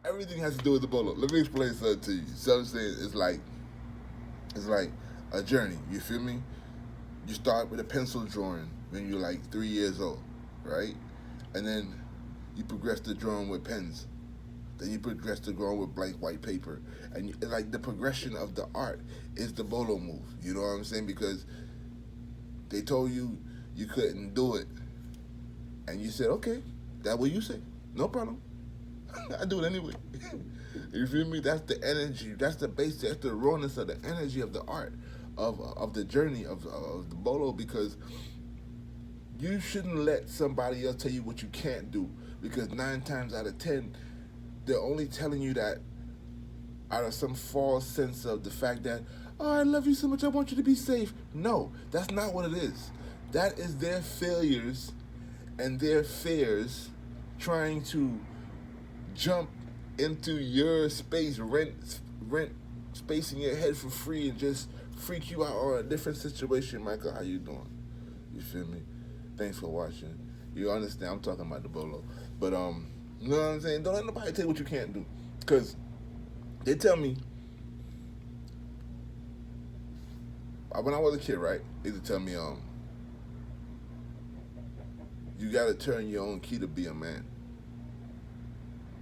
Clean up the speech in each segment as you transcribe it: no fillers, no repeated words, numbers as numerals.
Everything has to do with the bolo. Let me explain something to you. So I'm saying it's like a journey. You feel me? You start with a pencil drawing when you're like 3 years old, right? And then you progress to drawing with pens. Then you progress to drawing with blank white paper, and like the progression of the art is the bolo move. You know what I'm saying? Because they told you you couldn't do it, and you said, okay, that's what you say. No problem. I do it anyway. You feel me? That's the energy. That's the base. That's the rawness of the energy of the art, of the journey of the bolo. Because you shouldn't let somebody else tell you what you can't do. Because 9 times out of 10, they're only telling you that out of some false sense of the fact that, oh, I love you so much, I want you to be safe. No, that's not what it is. That is their failures and their fears trying to jump into your space, rent space in your head for free, and just freak you out on a different situation. Michael, how you doing? You feel me? Thanks for watching. You understand? I'm talking about the bolo, but you know what I'm saying? Don't let nobody tell you what you can't do, because they tell me when I was a kid, right? They used to tell me you got to turn your own key to be a man.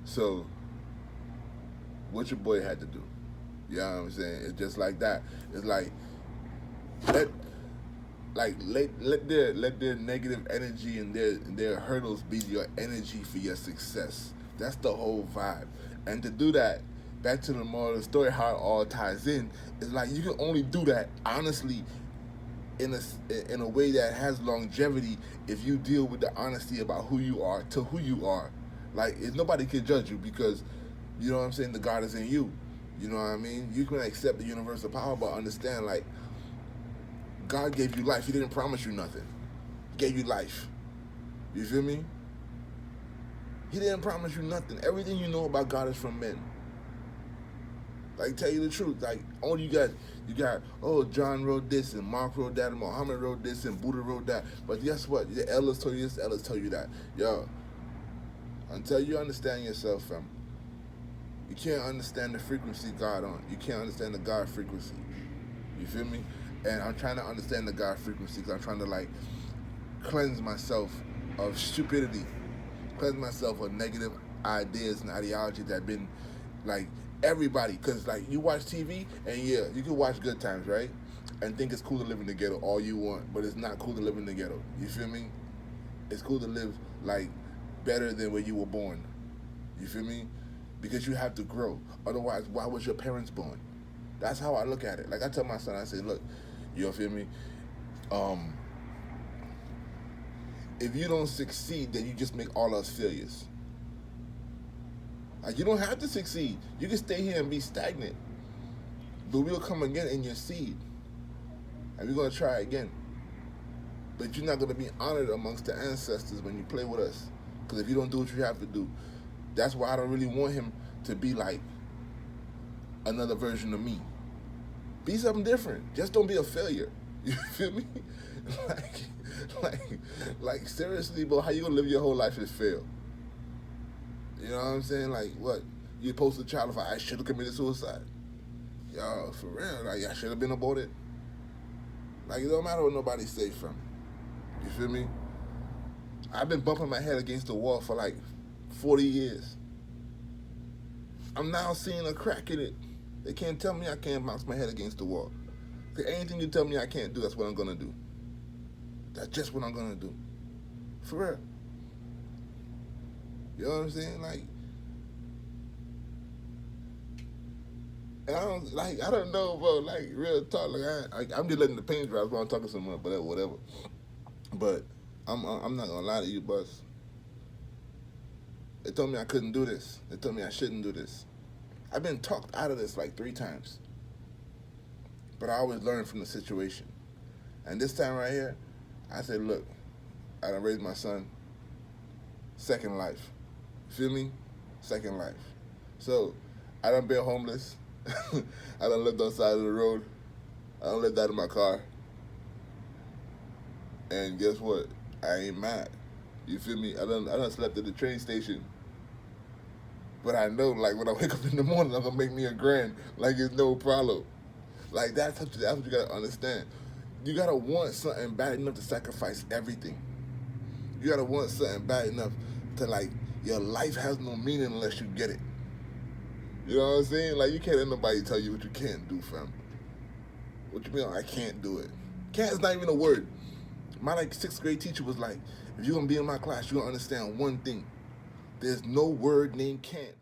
So what your boy had to do. You know what I'm saying? It's just like that. It's like let let their negative energy and their hurdles be your energy for your success. That's the whole vibe. And to do that, back to the moral of the story, how it all ties in, is like you can only do that honestly in a way that has longevity if you deal with the honesty about who you are to who you are. Like, if nobody can judge you because, you know what I'm saying, the God is in you. You know what I mean? You can accept the universal power, but understand, like, God gave you life. He didn't promise you nothing. He gave you life. You feel me? He didn't promise you nothing. Everything you know about God is from men. Like, tell you the truth. Like, all you got, oh, John wrote this, and Mark wrote that, and Muhammad wrote this, and Buddha wrote that. But guess what? The elders told you this, the elders told you that. Yo, until you understand yourself, fam, you can't understand the frequency God on. You can't understand the God frequency. You feel me? And I'm trying to understand the God frequency because I'm trying to, like, cleanse myself of stupidity, cleanse myself of negative ideas and ideology that have been, like, everybody. Because, like, you watch TV, and yeah, you can watch Good Times, right? And think it's cool to live in the ghetto all you want, but it's not cool to live in the ghetto. You feel me? It's cool to live, like, better than where you were born. You feel me? Because you have to grow. Otherwise, why was your parents born? That's how I look at it. Like, I tell my son, I say, look, you feel me? If you don't succeed, then you just make all us failures. Like, you don't have to succeed. You can stay here and be stagnant. But we'll come again in your seed. And we're going to try again. But you're not going to be honored amongst the ancestors when you play with us. Because if you don't do what you have to do, that's why I don't really want him to be like another version of me. Be something different. Just don't be a failure. You feel me? like seriously, bro, how you gonna live your whole life and fail? You know what I'm saying? Like, what? You post a child if I should have committed suicide. Yo, for real, like, I should have been aborted. Like, it don't matter what nobody say from. You feel me? I've been bumping my head against the wall for like 40 years. I'm now seeing a crack in it. They can't tell me I can't bounce my head against the wall. Anything you tell me I can't do, that's what I'm gonna do. That's just what I'm gonna do. For real. You know what I'm saying? Like, and I don't know, bro. Like, real talk. Like, I'm just letting the pain dry while I'm talking so much, but whatever. But I'm not gonna lie to you, boss. They told me I couldn't do this. They told me I shouldn't do this. I've been talked out of this like 3 times. But I always learn from the situation. And this time right here, I said, look, I done raised my son. Second life. Feel me? Second life. So, I done been homeless. I done lived on the side of the road. I done lived out of my car. And guess what? I ain't mad. You feel me? I done slept at the train station. But I know, like, when I wake up in the morning, I'm gonna make me a grand. Like, it's no problem. Like, that's what you gotta understand. You gotta want something bad enough to sacrifice everything. You gotta want something bad enough to, like, your life has no meaning unless you get it. You know what I'm saying? Like, you can't let nobody tell you what you can't do, fam. What you mean, I can't do it? Can't is not even a word. My, like, 6th grade teacher was like, if you're gonna be in my class, you're gonna understand one thing. There's no word named can't.